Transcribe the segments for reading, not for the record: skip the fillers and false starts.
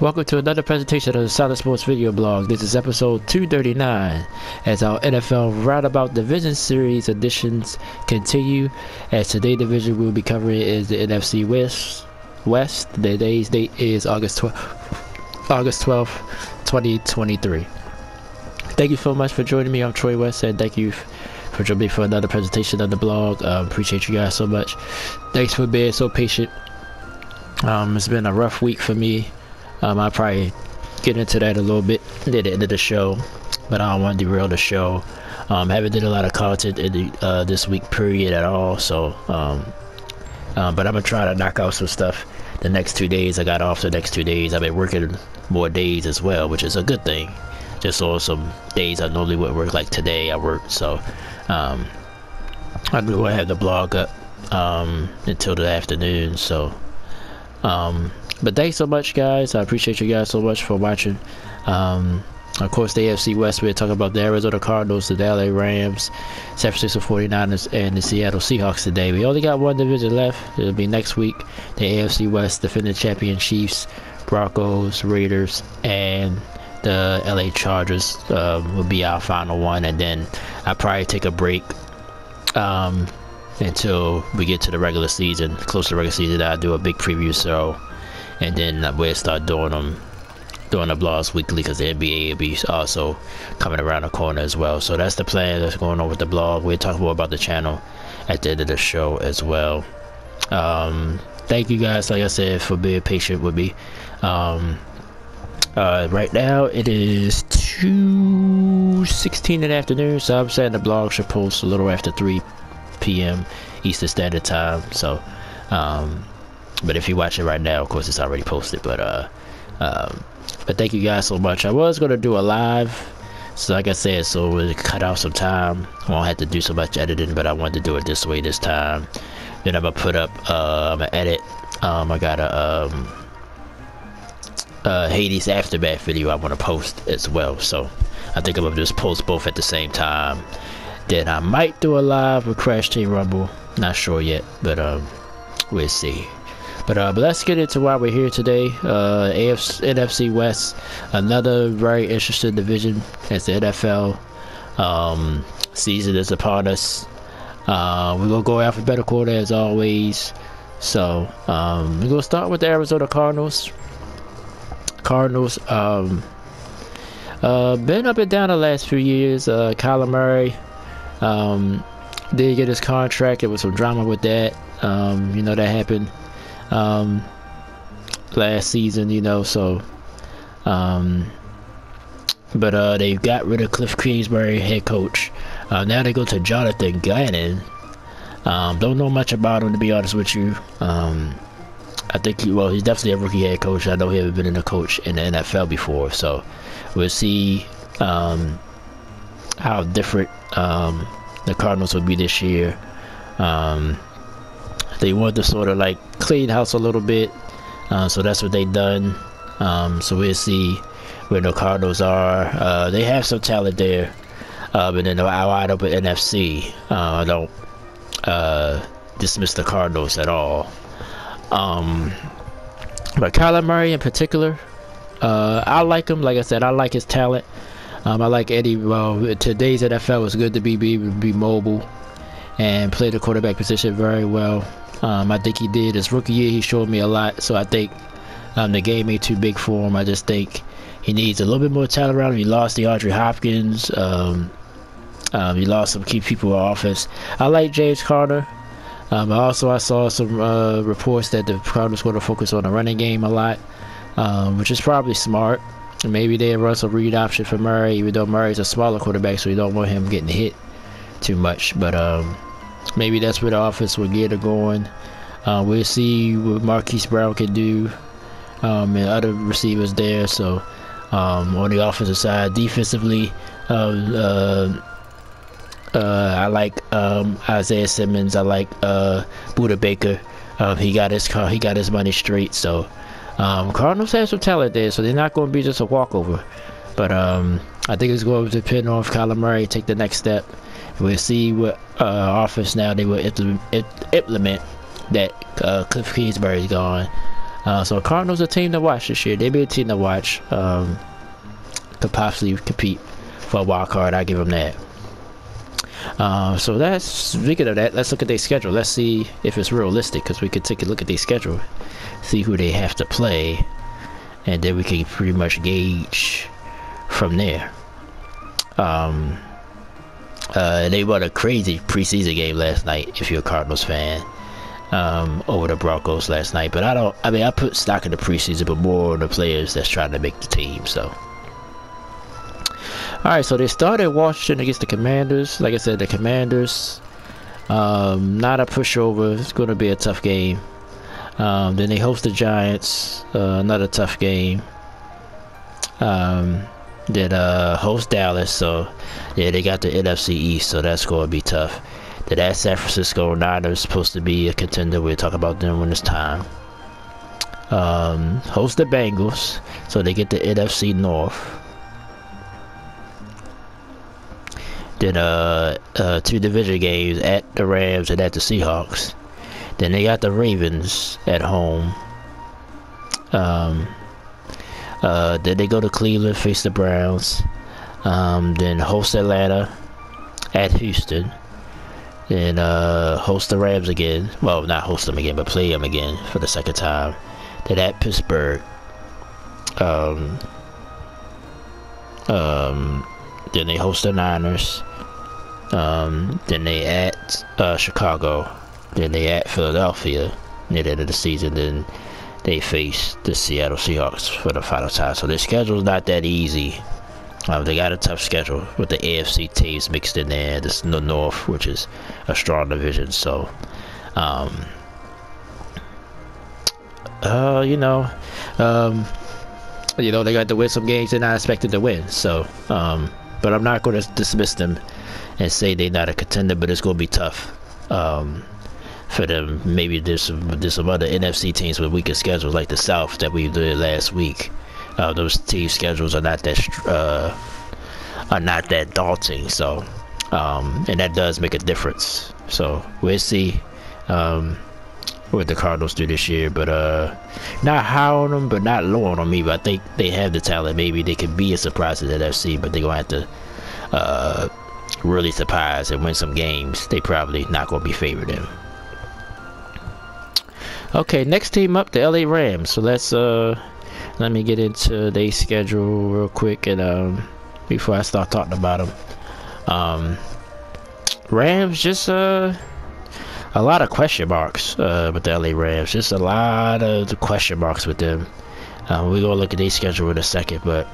Welcome to another presentation of the Solid Sports Video Blog. This is episode 239 as our NFL Roundabout Division Series editions continue. As today's division we'll be covering is the NFC West. Today's date is August 12th, 2023. Thank you so much for joining me. I'm Troy West, and thank you for joining me for another presentation of the blog. Appreciate you guys so much. Thanks for being so patient. It's been a rough week for me. I'll probably get into that a little bit near the end of the show, but I don't want to derail the show. Haven't did a lot of content in the, this week period at all, so but I'm gonna try to knock out some stuff the next 2 days. I got off the next 2 days. I've been working more days as well, which is a good thing. Just on some days I normally wouldn't work, like today I worked, so I knew I had the blog up until the afternoon, so but thanks so much, guys. I appreciate you guys so much for watching. Of course, the AFC West, we're talking about the Arizona Cardinals, the LA Rams, San Francisco 49ers, and the Seattle Seahawks today. We only got one division left. It'll be next week. The AFC West, defending champion Chiefs, Broncos, Raiders, and the LA Chargers will be our final one. And then I'll probably take a break until we get to the regular season. Close to the regular season, I'll do a big preview show. And then we'll start doing the blogs weekly, because the NBA will be also coming around the corner as well. So that's the plan that's going on with the blog. We'll talk more about the channel at the end of the show as well. Thank you guys, like I said, for being patient with me. Right now it is 2:16 in the afternoon, so I'm saying the blog should post a little after 3 p.m. Eastern Standard Time. So but if you watch it right now, of course it's already posted. But thank you guys so much. I was gonna do a live, so like I said, so we'll cut out some time. I won't have to do so much editing, but I wanted to do it this way this time. Then I'm gonna put up I'm gonna edit. I got a Hades Aftermath video I want to post as well, so I think I'm gonna just post both at the same time. Then I might do a live with Crash Team Rumble, not sure yet, but we'll see. But let's get into why we're here today. NFC West, another very interesting division as the NFL season is upon us. We're gonna go alphabetical order as always. So we're gonna start with the Arizona Cardinals. Been up and down the last few years. Kyler Murray did get his contract. There was some drama with that. You know, that happened last season, you know, so but they got rid of Cliff Kingsbury, head coach. Now they go to Jonathan Gannon. Don't know much about him, to be honest with you. I think he's definitely a rookie head coach. I know he hasn't been a coach in the NFL before, so we'll see how different the Cardinals will be this year. They wanted to sort of like clean house a little bit, so that's what they done. So we'll see where the Cardinals are. They have some talent there, but then the wide open NFC. I don't dismiss the Cardinals at all. But Kyler Murray in particular, I like him. Like I said, I like his talent. I like Eddie. Well, today's NFL was good to be mobile and play the quarterback position very well. I think he did his rookie year. He showed me a lot, so I think the game ain't too big for him. I just think he needs a little bit more talent around him. He lost DeAndre Hopkins. He lost some key people in offense. I like James Conner. I saw some reports that the Cardinals going to focus on the running game a lot, which is probably smart. Maybe they run some read option for Murray, even though Murray's a smaller quarterback, so you don't want him getting hit too much. But maybe that's where the offense will get it going. We'll see what Marquise Brown can do, and other receivers there. So on the offensive side, defensively, I like Isaiah Simmons. I like Buda Baker. He got his money straight. So Cardinals have some talent there, so they're not going to be just a walkover. But I think it's going to depend on if Kyler Murray take the next step. We'll see what offense now they will implement that Cliff Kingsbury's gone. So Cardinals are a team to watch this year. They be a team to watch. Could possibly compete for a wild card. I give them that. So that's, speaking of that, let's look at their schedule. Let's see if it's realistic, because we could take a look at their schedule, see who they have to play, and then we can pretty much gauge from there. They won a crazy preseason game last night, if you're a Cardinals fan, over the Broncos last night. But I put stock in the preseason, but more on the players that's trying to make the team. So alright, so they started Washington against the Commanders. Like I said, the Commanders, not a pushover. It's going to be a tough game. Then they host the Giants, another tough game. Then host Dallas, so yeah, they got the NFC East, so that's going to be tough. Then that San Francisco Niners, supposed to be a contender. We'll talk about them when it's time. Host the Bengals, so they get the NFC North. Then 2 division games at the Rams and at the Seahawks. Then they got the Ravens at home. Then they go to Cleveland, face the Browns. Then host Atlanta at Houston. Then host the Rams again. Well, not host them again, but play them again for the second time. Then at Pittsburgh. Then they host the Niners. Then they at Chicago. Then they at Philadelphia near the end of the season. Then they face the Seattle Seahawks for the final time. So their schedule is not that easy. They got a tough schedule with the AFC teams mixed in there. This is the North, which is a strong division. So, they got to win some games they're not expected to win. So, but I'm not going to dismiss them and say they're not a contender, but it's going to be tough for them. Maybe there's some other NFC teams with weaker schedules, like the South that we did last week. Those team schedules are not that daunting. So, and that does make a difference. So we'll see what the Cardinals do this year. But not high on them, but not low on them either. I think they have the talent. Maybe they could be a surprise to the NFC, but they're gonna have to really surprise and win some games. They probably not gonna be favored in. Okay, next team up, the LA Rams. So let's let me get into their schedule real quick, and before I start talking about them. Rams, just a lot of question marks with the LA Rams. Just a lot of the question marks with them. We're gonna look at their schedule in a second, but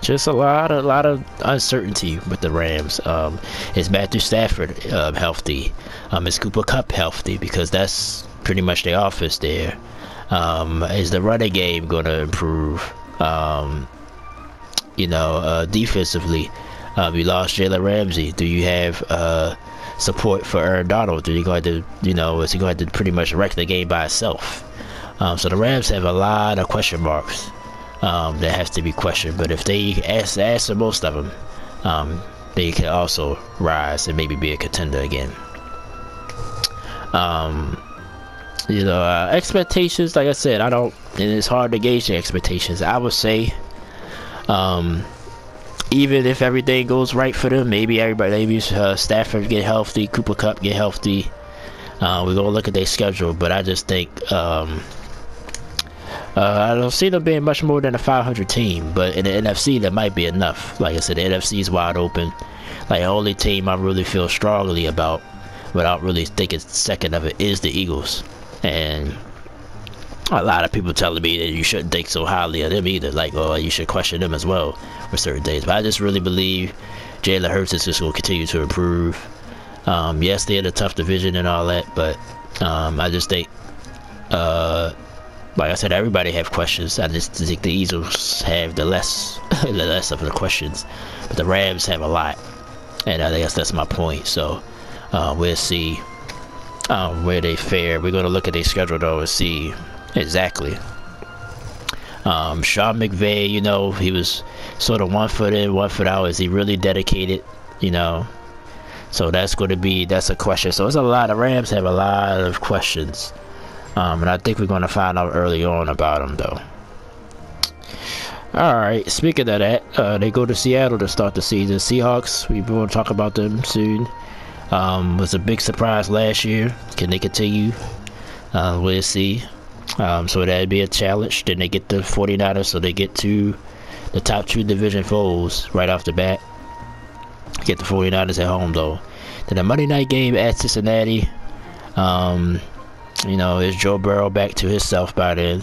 just a lot of uncertainty with the Rams. Is Matthew Stafford healthy? Is Cooper Kupp healthy? Because that's pretty much their offense there. Is the running game going to improve? Defensively, we lost Jalen Ramsey. Do you have support for Aaron Donald? Is he going to pretty much wreck the game by itself? So the Rams have a lot of question marks that has to be questioned. But if they answer most of them, they can also rise and maybe be a contender again. Expectations, like I said, and it's hard to gauge the expectations. I would say, even if everything goes right for them, maybe Stafford get healthy, Cooper Kupp get healthy. We're gonna look at their schedule, but I just think I don't see them being much more than a 500 team. But in the NFC, that might be enough. Like I said, the NFC is wide open. Like, the only team I really feel strongly about, without really thinking second of it, is the Eagles. And a lot of people telling me that you shouldn't think so highly of them either. Like, you should question them as well for certain days. But I just really believe Jalen Hurts is just going to continue to improve. Yes, they're in a tough division and all that, but I just think, like I said, everybody have questions. I just think the Eagles have the less of the questions, but the Rams have a lot, and I guess that's my point. So we'll see where they fare. We're going to look at their schedule though and see exactly. Sean McVay, he was sort of 1 foot in, 1 foot out. Is he really dedicated? So that's a question. So it's a lot. The Rams have a lot of questions And I think we're going to find out early on about him, though. Alright, speaking of that, they go to Seattle to start the season. Seahawks, we will talk about them soon. Was a big surprise last year. Can they continue? We'll see. So that'd be a challenge. Then they get the 49ers, so they get to the top 2 division foes right off the bat. Get the 49ers at home, though. Then a Monday night game at Cincinnati. You know, is Joe Burrow back to himself by then?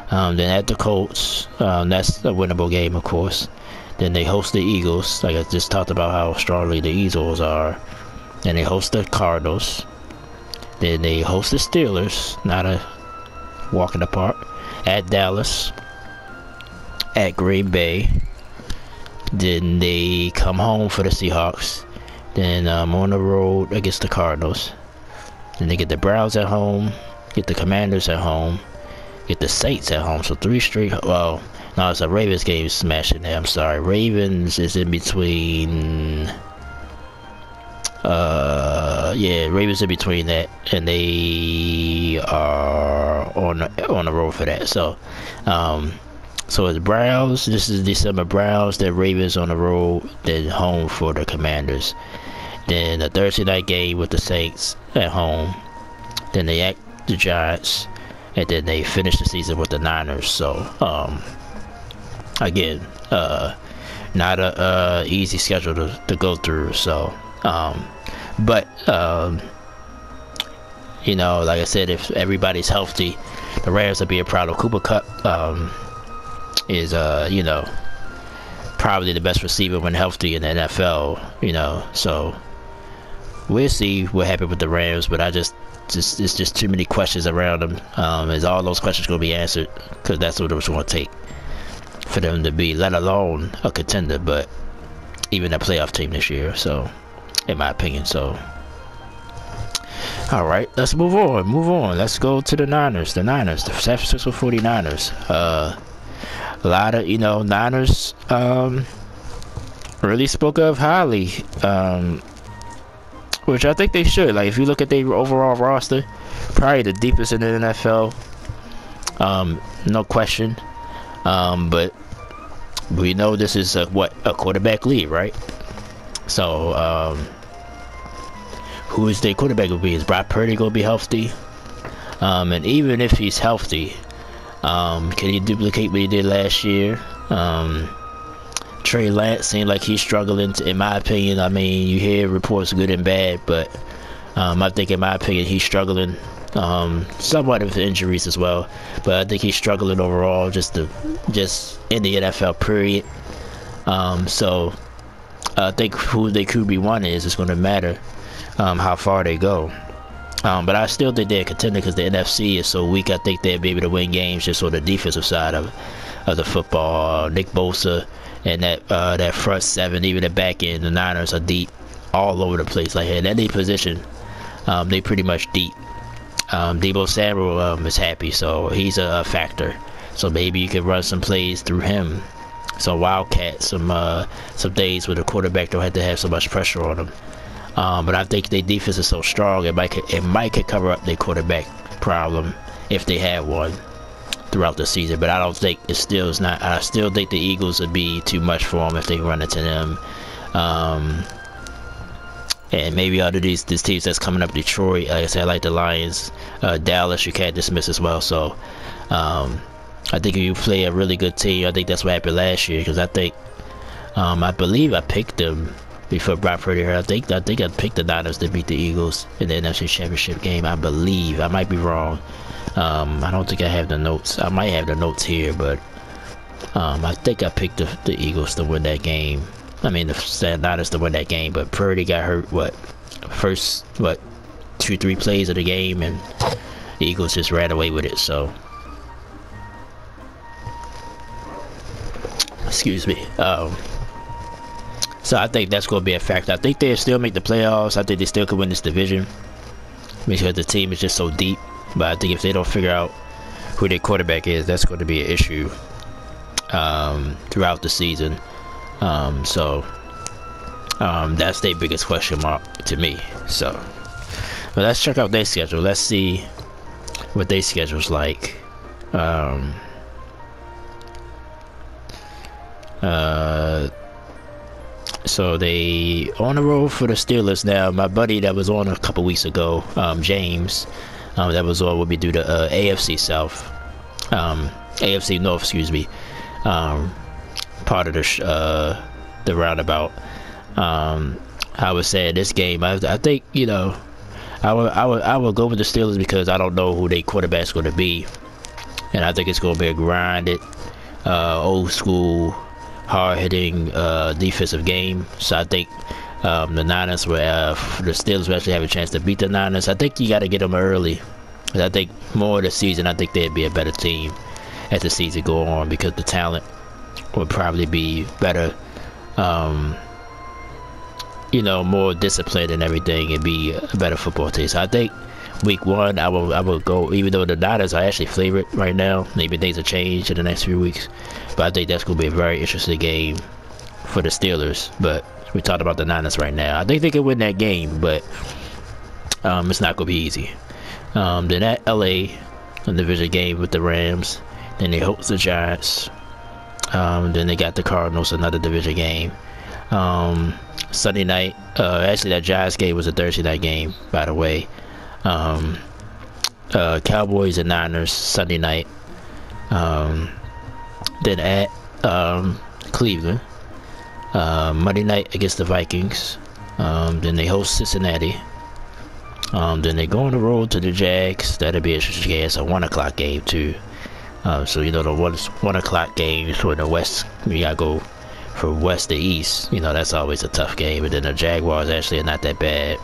Then at the Colts, that's a winnable game, of course. Then they host the Eagles, like I just talked about how strongly the Eagles are. Then they host the Cardinals. Then they host the Steelers, not a walk in the park. At Dallas. At Green Bay. Then they come home for the Seahawks. Then on the road against the Cardinals. Then they get the Browns at home, get the Commanders at home, get the Saints at home. So 3 straight. Well, no, it's a Ravens game smashing there. I'm sorry. Ravens is in between. Yeah, Ravens in between that, and they are on the road for that. So, so it's Browns. This is December. Browns. Then Ravens on the road. Then home for the Commanders. Then a Thursday night game with the Saints at home. Then they act the Giants, and then they finish the season with the Niners. So, again, not a easy schedule to go through. So, but you know, like I said, if everybody's healthy, the Rams will be a problem. Cooper Kupp is you know, probably the best receiver when healthy in the NFL. You know, so we'll see what happens with the Rams, but it's just too many questions around them. Is all those questions going to be answered? Because that's what it's going to take for them to be, let alone a contender, but even a playoff team this year. So, in my opinion. So, all right, let's move on. Let's go to the Niners. The San Francisco 49ers. A lot of, you know, Niners really spoke of highly. Which I think they should. Like, if you look at their overall roster, probably the deepest in the NFL. No question. But we know this is a quarterback league, right? So, who is their quarterback going to be? Is Brock Purdy going to be healthy? And even if he's healthy, can he duplicate what he did last year? Trey Lance seemed like he's struggling, in my opinion. I mean, you hear reports good and bad, but I think, in my opinion, he's struggling. Somewhat of injuries as well, but I think he's struggling overall, just in the NFL period. So I think who they QB1 is going to matter, how far they go. But I still think they're a contender because the NFC is so weak. I think they'll be able to win games just on the defensive side of the football. Nick Bosa and that front seven, even the back end, the Niners are deep all over the place. Like, in any position, they pretty much deep. Deebo Samuel is happy, so he's a factor. So maybe you can run some plays through him. So Wildcat, some days where the quarterback don't have to have so much pressure on them. But I think their defense is so strong, it might could cover up their quarterback problem if they had one throughout the season. But I don't think I still think the Eagles would be too much for them if they run into them. And maybe out of these teams that's coming up, Detroit, like I said, I like the Lions, Dallas, you can't dismiss as well. So I think if you play a really good team, I think that's what happened last year. Because I think, I believe I picked them before Brock Purdy hurt. I think I picked the Niners to beat the Eagles in the NFC Championship game. I believe. I might be wrong. I don't think I have the notes. I might have the notes here, but I think I picked the Eagles to win that game. I mean, the Niners to win that game, but Purdy got hurt, first 2-3 plays of the game, and the Eagles just ran away with it. So, excuse me. So I think that's going to be a factor. I think they'll still make the playoffs. I think they still could win this division because the team is just so deep. But I think if they don't figure out who their quarterback is, that's going to be an issue throughout the season. So that's their biggest question mark to me. So, but let's check out their schedule. Let's see what their schedule's like. So they on the road for the Steelers now. My buddy that was on a couple weeks ago, James, that was on what we do the AFC South, AFC North, excuse me, part of the roundabout. I would say this game, I think, you know, I would go with the Steelers because I don't know who their quarterback's going to be, and I think it's going to be a grinded, old school, hard-hitting defensive game. So I think the Niners the Steelers will actually have a chance to beat the Niners. I think you got to get them early. I think more of the season, I think they'd be a better team as the season go on because the talent would probably be better. You know, more disciplined and everything, and be a better football team. So I think week one, I will go, even though the Niners are actually favored right now. Maybe things will change in the next few weeks, but I think that's going to be a very interesting game for the Steelers. But we talked about the Niners right now. I think they can win that game, but it's not going to be easy. Then at LA, a division game with the Rams. Then they host the Giants. Then they got the Cardinals, another division game. Sunday night, actually that Giants game was a Thursday night game, by the way. Cowboys and Niners Sunday night. Then at Cleveland, Monday night against the Vikings. Then they host Cincinnati. Then they go on the road to the Jags. That'll be an interesting game. It's a 1 o'clock game too. So you know the 1 o'clock games for the West, we gotta go from west to east. You know, that's always a tough game. And then the Jaguars actually are not that bad.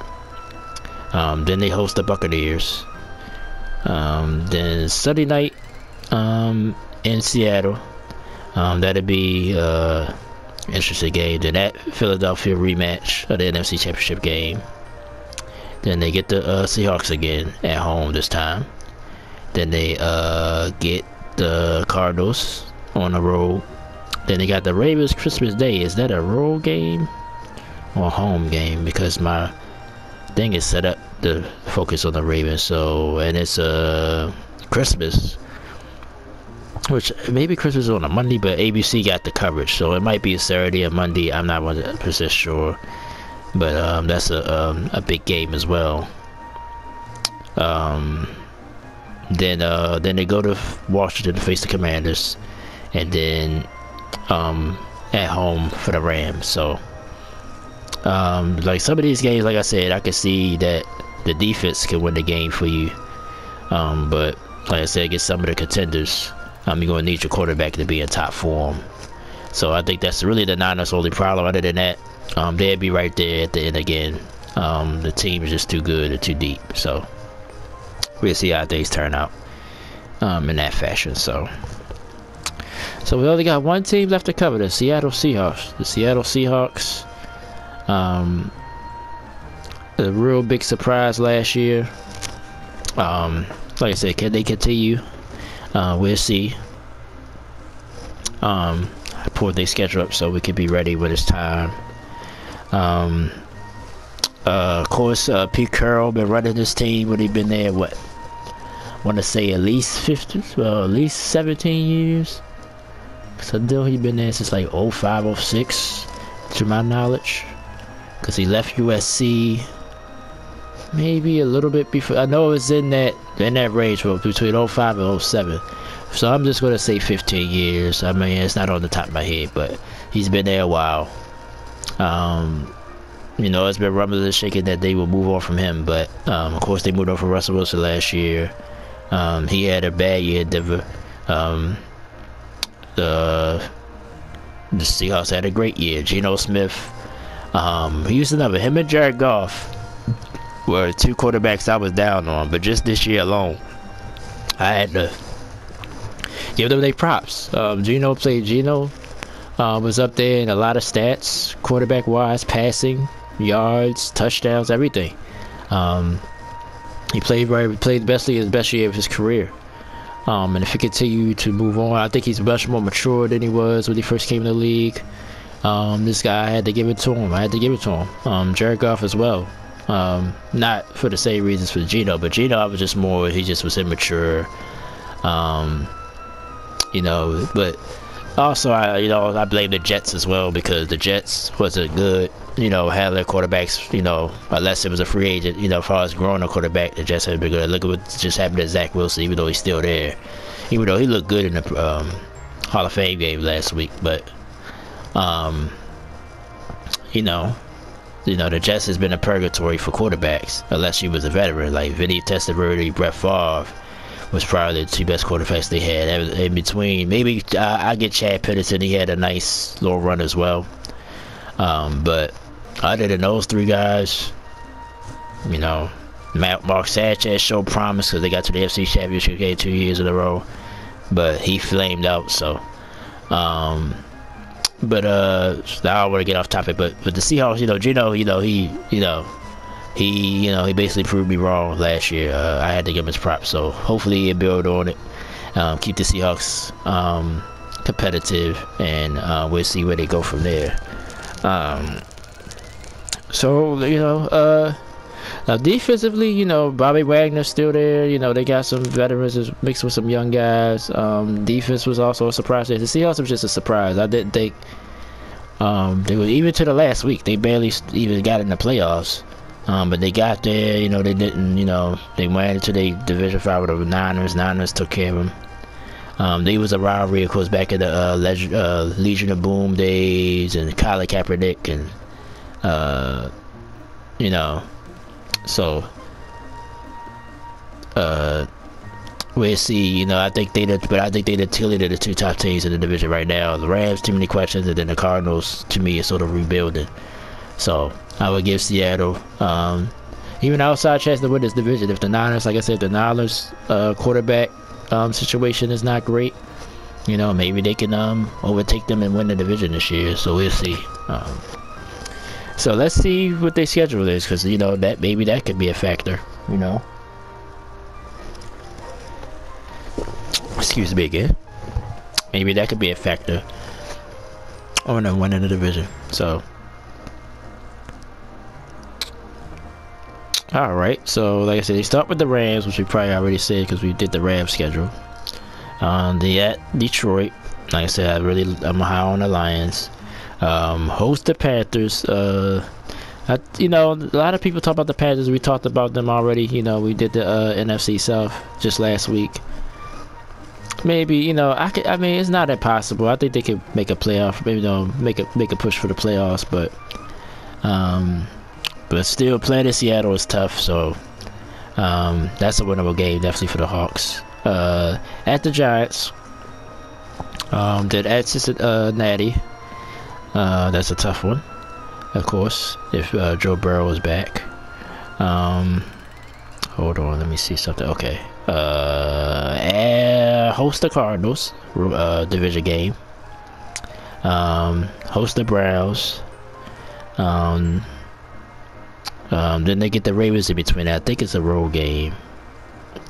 Then they host the Buccaneers. Then Sunday night in Seattle. That'll be interesting game. Then that Philadelphia rematch of the NFC Championship game. Then they get the Seahawks again at home this time. Then they get the Cardinals on the road. Then they got the Ravens Christmas Day. Is that a road game or a home game? Because my thing is set up to focus on the Ravens. So, and it's Christmas, which maybe Christmas is on a Monday, but ABC got the coverage, so it might be a Saturday or Monday. I'm not 100% sure, but that's a big game as well. Then they go to Washington to face the Commanders, and then at home for the Rams. So like some of these games, like I said, I can see that the defense can win the game for you, but like I said, against some of the contenders, you're going to need your quarterback to be in top form. So I think that's really the Niners' only problem. Other than that, they'll be right there at the end again. The team is just too good and too deep. So we'll see how things turn out in that fashion. So we only got one team left to cover, the Seattle Seahawks. The Seattle Seahawks, a real big surprise last year. Like I said, can they continue? We'll see. I pulled their schedule up so we can be ready when it's time. Of course, Pete Carroll been running this team when he been there. What? Want to say at least 17 years. So still he been there since like 05, 06, to my knowledge. Cause he left USC maybe a little bit before. I know it was in that range between 05 and 07. So I'm just gonna say 15 years. I mean, it's not on the top of my head, but he's been there a while. You know, it's been rumblings and shaking that they will move on from him, but of course they moved on from Russell Wilson last year. He had a bad year in Denver. The Seahawks had a great year. Geno Smith, Houston, him and Jared Goff were two quarterbacks I was down on, but just this year alone, I had to give them their props. Geno was up there in a lot of stats, quarterback wise, passing, yards, touchdowns, everything. He played the best year of his career. And if he continued to move on, I think he's much more mature than he was when he first came in the league. This guy, I had to give it to him. Jared Goff as well. Not for the same reasons for Geno, but Geno, I was just more, he just was immature. You know, but also I blame the Jets as well, because the Jets wasn't good, you know, had their quarterbacks, you know, unless it was a free agent, you know, as far as growing a quarterback, the Jets had been good. Look at what just happened to Zach Wilson, even though he's still there, even though he looked good in the Hall of Fame game last week, but you know, the Jets has been a purgatory for quarterbacks, unless you was a veteran, like Vinny Testaverde, Brett Favre was probably the two best quarterbacks they had. In between, maybe I get Chad Pennington, he had a nice little run as well. But other than those three guys, you know, Mark Sanchez showed promise because they got to the NFC Championship game 2 years in a row, but he flamed out. So, but I don't want to get off topic. But the Seahawks, you know, Geno, he basically proved me wrong last year. I had to give him his props, so hopefully he'll build on it, keep the Seahawks competitive, and we'll see where they go from there. So, you know, now defensively, you know, Bobby Wagner's still there. You know, they got some veterans mixed with some young guys. Defense was also a surprise. The Seahawks was just a surprise. I didn't think they were, even to the last week, they barely even got in the playoffs. But they got there, you know, they didn't, you know, they went into the Division 5 with the Niners. Niners took care of them. They was a rivalry, of course, back in the Legion of Boom days, and Colin Kaepernick, and, you know, so, we'll see, you know, I think they're the Tilly to the two top teams in the division right now. The Rams, too many questions, and then the Cardinals, to me, is sort of rebuilding. So, I would give Seattle, even outside chance to win this division. If the Niners, like I said, the Niners quarterback situation is not great, you know, maybe they can overtake them and win the division this year. So we'll see. So let's see what their schedule is, because, you know, that maybe that could be a factor, you know. Excuse me again. Maybe that could be a factor on them winning the division. So. Alright, so like I said, they start with the Rams, which we probably already said because we did the Rams schedule. They at Detroit. Like I said, I'm high on the Lions. Host the Panthers. You know, a lot of people talk about the Panthers. We talked about them already. You know, we did the NFC South just last week. Maybe, you know, I mean, it's not impossible. I think they could make a playoff. Maybe, you know, make a push for the playoffs, but still, playing in Seattle is tough, so that's a winnable game, definitely for the Hawks. At the Giants, then at Cincinnati, that's a tough one, of course, if Joe Burrow is back. Hold on, let me see something. Okay. Host the Cardinals, division game. Host the Browns. Then they get the Ravens in between that. I think it's a road game.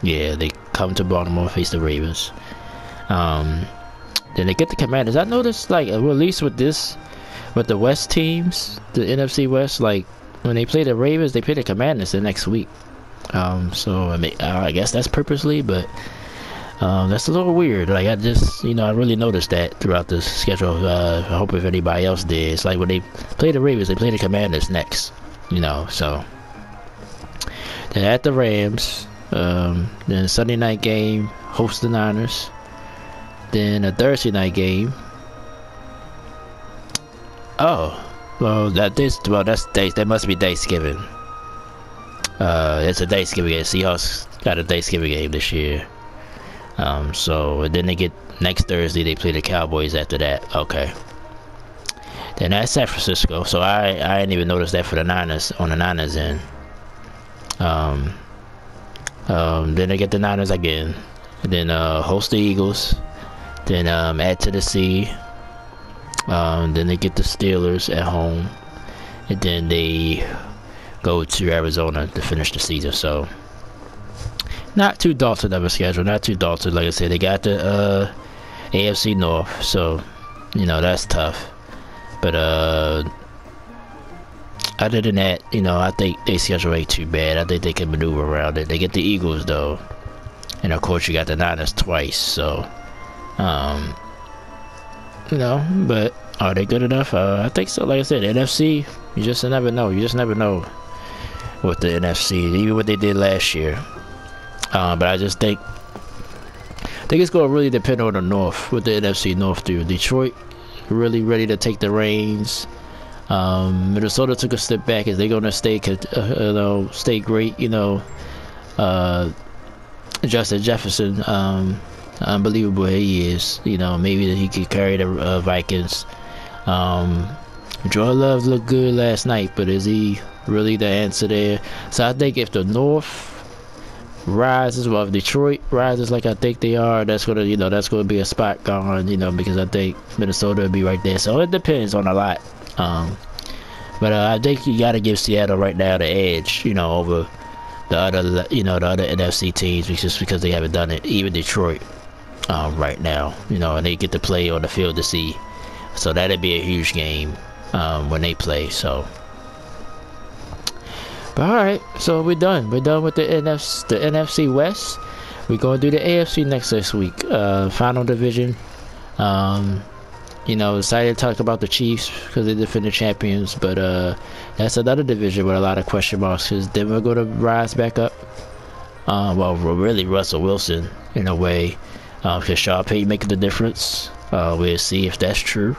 Yeah, they come to Baltimore, face the Ravens. Then they get the Commanders. I noticed, like, at least with the West teams, the NFC West, like, when they play the Ravens, they play the Commanders the next week. So, I mean, I guess that's purposely, but that's a little weird. Like, I just, you know, I really noticed that throughout the schedule. I hope if anybody else did. It's like when they play the Ravens, they play the Commanders next. You know, so then at the Rams, then Sunday night game, host the Niners. Then a Thursday night game. Oh, well, that must be Thanksgiving. It's a Thanksgiving game. Seahawks got a Thanksgiving game this year. So and then they get next Thursday. They play the Cowboys after that. Okay. Then that's San Francisco, so I didn't even notice that for the Niners, on the Niners end. Then they get the Niners again. And then host the Eagles. Then at Tennessee. Then they get the Steelers at home. And then they go to Arizona to finish the season. So not too daunting of a schedule, not too daunting. Like I said, they got the AFC North, so you know that's tough. But other than that, you know, I think their schedule ain't too bad. I think they can maneuver around it. They get the Eagles though, and of course you got the Niners twice. So, you know, but are they good enough? I think so. Like I said, NFC, you just never know. You just never know with the NFC, even what they did last year. But I just think it's going to really depend on the North, what the NFC North do. Detroit really ready to take the reins. Minnesota took a step back. Is they going to stay great? You know, Justin Jefferson, unbelievable he is. You know, maybe he could carry the Vikings. Jordan Love looked good last night, but is he really the answer there? So I think if the North rises, well, if Detroit rises like I think they are, that's gonna, you know, that's gonna be a spot gone, you know, because I think Minnesota will be right there. So it depends on a lot. But I think you gotta give Seattle right now the edge, you know, over the other, you know, the other NFC teams, just because they haven't done it. Even Detroit, right now, you know, and they get to play on the field to see. So that'd be a huge game when they play. So. But alright, so we're done. We're done with the NFC West. We're going to do the AFC next week. Final division. You know, excited to talk about the Chiefs because they're defending champions. But that's another division with a lot of question marks. Is Denver going to rise back up? Well, really Russell Wilson in a way. Because Sean Payton making the difference. We'll see if that's true.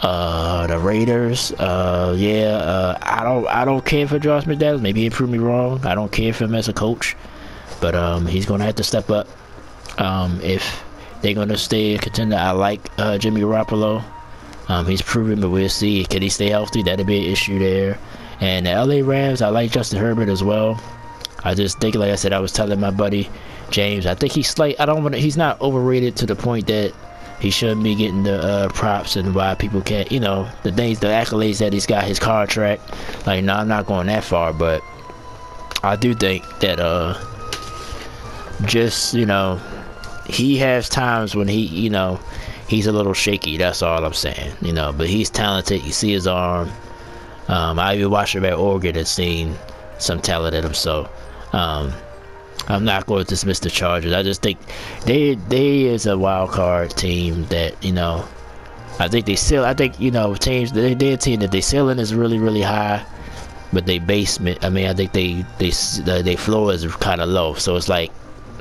The Raiders, I don't care for Josh McDaniels. Maybe he proved me wrong. I don't care for him as a coach, but he's gonna have to step up. If they're gonna stay a contender, I like Jimmy Garoppolo. He's proven, but we'll see. Can he stay healthy? That'll be an issue there. And the LA Rams, I like Justin Herbert as well. I just think, like I said, I was telling my buddy James, I think he's he's not overrated to the point that he shouldn't be getting the props and why people can't, you know, the accolades that he's got, his contract. Like, no, I'm not going that far, but I do think that just, you know, he has times when he, you know, he's a little shaky. That's all I'm saying, you know. But he's talented. You see his arm. I even watched him at Oregon and seen some talent in him. So I'm not going to dismiss the Chargers. I just think they is a wild card team that, you know, I think, you know, teams, they're a team that their ceiling is really, really high, but their basement, I mean, I think they floor is kind of low. So it's like,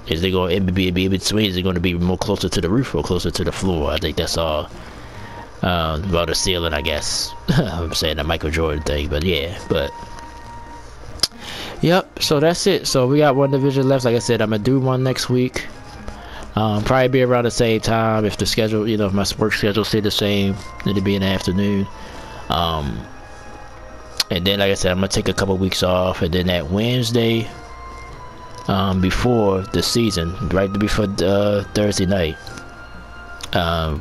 is they going to be in between? Is it going to be more closer to the roof or closer to the floor? I think that's all. Well, the ceiling, I guess. I'm saying the Michael Jordan thing, but yeah, but. Yep, so that's it. So we got one division left. Like I said, I'm gonna do one next week. Probably be around the same time if the schedule, you know, if my work schedule stay the same, it'll be in the afternoon. And then, like I said, I'm gonna take a couple weeks off, and then that Wednesday, before the season, right before Thursday night,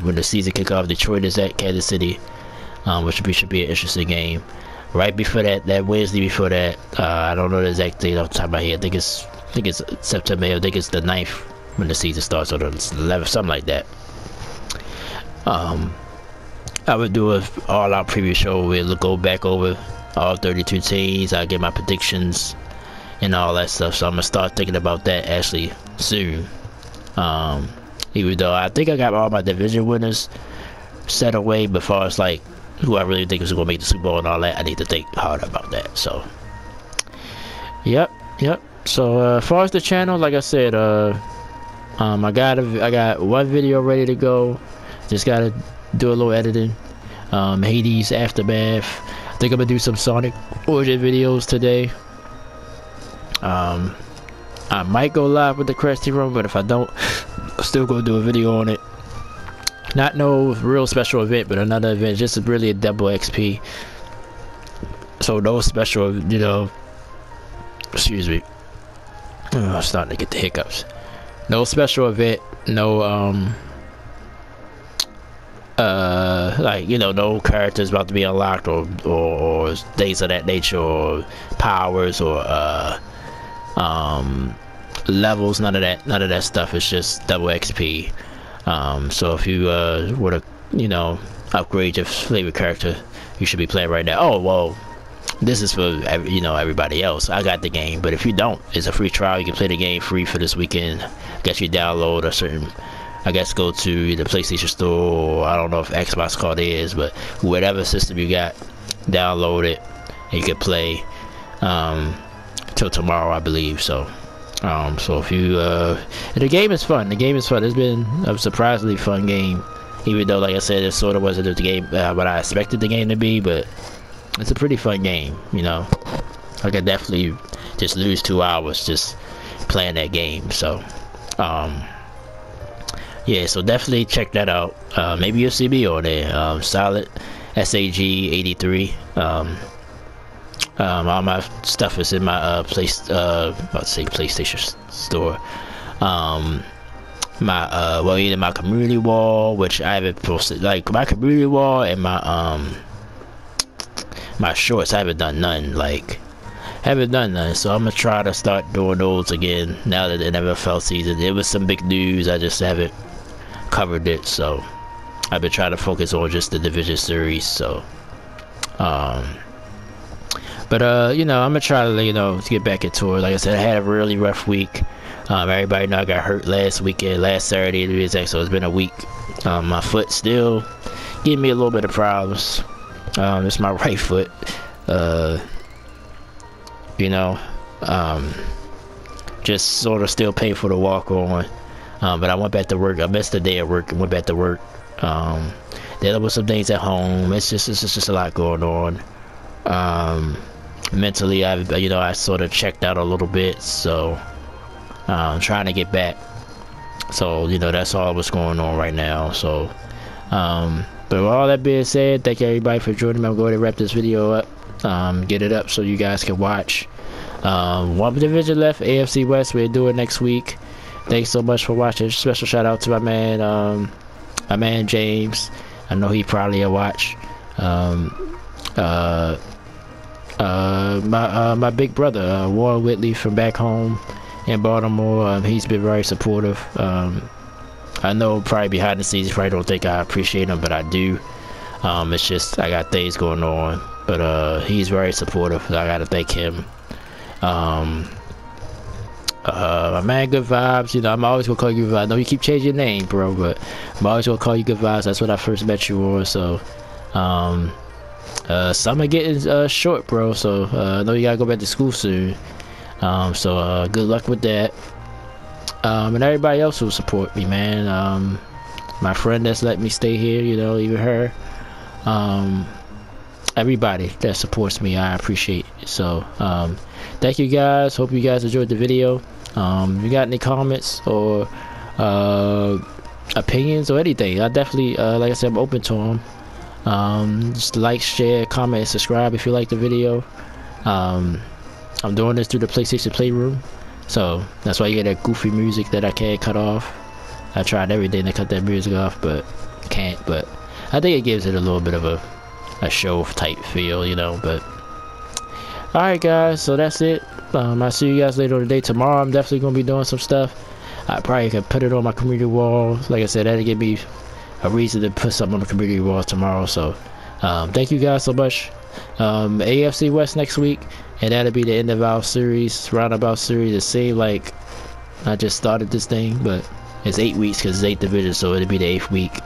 when the season kick off, Detroit is at Kansas City, which should be an interesting game. Right before that Wednesday before that, I don't know the exact date off the top of my head. I think it's September. I think it's the 9th when the season starts, or the 11th, something like that. I would do an all-out preview show where we'll go back over all 32 teams. I'll get my predictions and all that stuff. So I'm gonna start thinking about that actually soon. Even though I think I got all my division winners set away, but far as like who I really think is going to make the Super Bowl and all that, I need to think hard about that. So, yep. So, as far as the channel, like I said, I got one video ready to go. Just got to do a little editing. Hades Aftermath. I think I'm gonna do some Sonic Origin videos today. I might go live with the Krusty Room, but if I don't, I'm still gonna do a video on it. Not no real special event, but another event, just really a double XP. So no special, you know. Excuse me. I'm starting to get the hiccups. No special event, no like, you know, no characters about to be unlocked or things of that nature, or powers, or levels, none of that stuff. It's just double XP. So if you were to, you know, upgrade your favorite character, you should be playing right now. Oh well, this is for everybody else. I got the game, but if you don't, it's a free trial. You can play the game free for this weekend. I guess you download a certain, I guess go to the PlayStation Store, or I don't know if Xbox card is, but whatever system you got, download it and you can play till tomorrow, I believe. So so if you the game is fun. It's been a surprisingly fun game, even though, like I said, it sort of wasn't the game what I expected the game to be, but it's a pretty fun game. I could definitely just lose 2 hours just playing that game. So yeah, so definitely check that out. Maybe you'll see me on there. Solid SAG83. All my stuff is in my PlayStation Store. Either my community wall, which I haven't posted, like my community wall, and my shorts. I haven't done none. So I'm gonna try to start doing those again now that the NFL season. It was some big news. I just haven't covered it, so I've been trying to focus on just the division series. So but I'm gonna try to get back into it. Like I said, I had a really rough week. Everybody know I got hurt last Saturday to be exact, so it's been a week. My foot still giving me a little bit of problems. It's my right foot. Just sort of still painful to walk on. But I went back to work. I missed a day at work and went back to work. There was some things at home. It's just a lot going on. Mentally, I sort of checked out a little bit, so trying to get back. So that's all what's going on right now. So but with all that being said, thank you everybody for joining me. I'm going to wrap this video up, get it up so you guys can watch. One division left, AFC West. We'll do it next week. Thanks so much for watching. Special shout out to my man James. I know he probably will watch. My big brother Warren Whitley from back home in Baltimore. He's been very supportive. I know probably behind the scenes you probably don't think I appreciate him, but I do. It's just I got things going on, but he's very supportive. I gotta thank him. My man, Good Vibes. I'm always gonna call you Good Vibes. I know you keep changing your name, bro, but I'm always gonna call you Good Vibes. That's what I first met you on. So summer getting short, bro, so I know you gotta go back to school soon. So good luck with that. And everybody else who support me, man. My friend that's let me stay here, even her. Everybody that supports me, I appreciate it. So thank you guys. Hope you guys enjoyed the video. If you got any comments or opinions or anything, I definitely like I said, I'm open to them. Just like, share, comment, and subscribe if you like the video. I'm doing this through the PlayStation Playroom, so that's why you get that goofy music that I can't cut off. I tried everything to cut that music off, but can't. But I think it gives it a little bit of a show type feel, but alright guys, so that's it. I'll see you guys later today. Tomorrow I'm definitely gonna be doing some stuff. I probably could put it on my community wall. Like I said, that'll give me a reason to put something on the community wall tomorrow. So thank you guys so much. AFC West next week, and that'll be the end of our series, Roundabout series. It seemed like I just started this thing, but it's 8 weeks because it's 8 divisions, so it'll be the 8th week.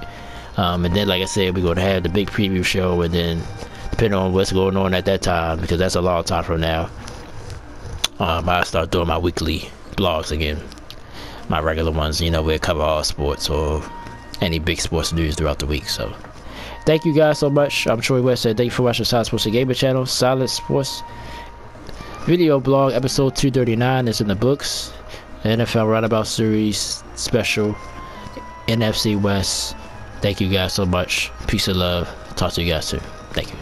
And then, like I said, we're going to have the big preview show, and then depending on what's going on at that time, because that's a long time from now, I'll start doing my weekly blogs again, my regular ones. We'll cover all sports or any big sports news throughout the week. So thank you guys so much. I'm Troy West. Thank you for watching Solid Sports Gamer Channel. Solid Sports video blog episode 239 is in the books. The NFL Roundabout Series special, NFC West. Thank you guys so much. Peace and love. Talk to you guys soon. Thank you.